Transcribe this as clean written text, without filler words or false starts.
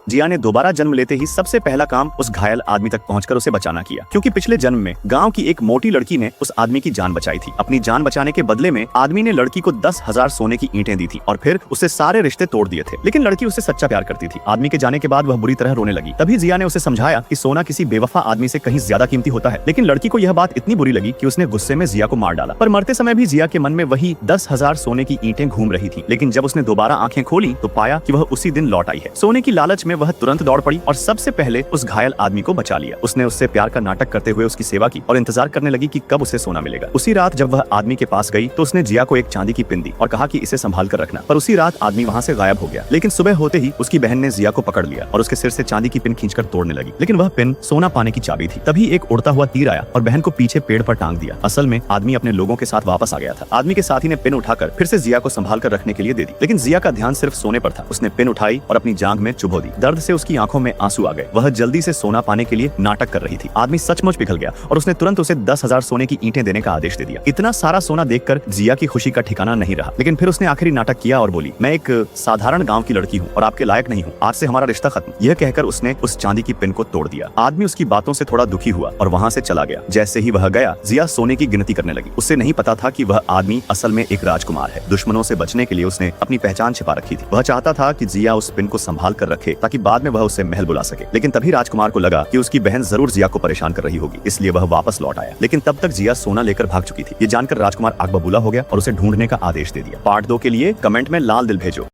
जिया ने दोबारा जन्म लेते ही सबसे पहला काम उस घायल आदमी तक पहुंचकर उसे बचाना किया, क्योंकि पिछले जन्म में गांव की एक मोटी लड़की ने उस आदमी की जान बचाई थी। अपनी जान बचाने के बदले में आदमी ने लड़की को 10,000 सोने की ईंटें दी थी और फिर उससे सारे रिश्ते तोड़ दिए थे। लेकिन लड़की उससे सच्चा प्यार करती थी। आदमी के जाने के बाद वह बुरी तरह रोने लगी। तभी जिया ने उसे समझाया कि सोना किसी बेवफा आदमी से कहीं ज्यादा कीमती होता है। लेकिन लड़की को यह बात इतनी बुरी लगी कि उसने गुस्से में जिया को मार डाला। पर मरते समय भी जिया के मन में वही 10,000 सोने की ईंटें घूम रही थी। लेकिन जब उसने दोबारा आंखें खोली तो पाया कि वह उसी दिन लौट आई है। सोने की लालच में वह तुरंत दौड़ पड़ी और सबसे पहले उस घायल आदमी को बचा लिया। उसने उससे प्यार का नाटक करते हुए उसकी सेवा की और इंतजार करने लगी कि कब उसे सोना मिलेगा। उसी रात जब वह आदमी के पास गई तो उसने जिया को एक चांदी की पिन दी और कहा कि इसे संभाल कर रखना। पर उसी रात आदमी वहाँ से गायब हो गया। लेकिन सुबह होते ही उसकी बहन ने जिया को पकड़ लिया और उसके सिर से चांदी की पिन खींचकर तोड़ने लगी। लेकिन वह पिन सोना पाने की चाबी थी। तभी एक उड़ता हुआ तीर आया और बहन को पीछे पेड़ पर टांग दिया। असल में आदमी अपने लोगों के साथ वापस आ गया था। आदमी के साथी ने पिन उठाकर फिर से जिया को संभाल कर रखने के लिए दे दी। लेकिन जिया का ध्यान सिर्फ सोने पर था। उसने पिन उठाई और अपनी जांघ में चुभो दी। दर्द से उसकी आंखों में आंसू आ गए। वह जल्दी से सोना पाने के लिए नाटक कर रही थी। आदमी सचमुच पिघल गया और उसने तुरंत उसे 10,000 सोने की ईंटें देने का आदेश दे दिया। इतना सारा सोना देखकर जिया की खुशी का ठिकाना नहीं रहा। लेकिन फिर उसने आखिरी नाटक किया और बोली, मैं एक साधारण गांव की लड़की हूँ और आपके लायक नहीं हूँ। आज से हमारा रिश्ता खत्म। यह कहकर उसने उस चांदी की पिन को तोड़ दिया। आदमी उसकी बातों से थोड़ा दुखी हुआ और वहाँ से चला गया। जैसे ही वह गया, जिया सोने की गिनती करने लगी। उसे नहीं पता था कि वह आदमी असल में एक राजकुमार है। दुश्मनों से बचने के लिए उसने अपनी पहचान छिपा रखी थी। वह चाहता था कि जिया उस पिन को संभाल कर रखे ताकि बाद में वह उसे महल बुला सके। लेकिन तभी राजकुमार को लगा कि उसकी बहन जरूर जिया को परेशान कर रही होगी, इसलिए वह वापस लौट आया। लेकिन तब तक जिया सोना लेकर भाग चुकी थी। ये जानकर राजकुमार आग बबूला हो गया और उसे ढूंढने का आदेश दे दिया। पार्ट 2 के लिए कमेंट में लाल दिल भेजो।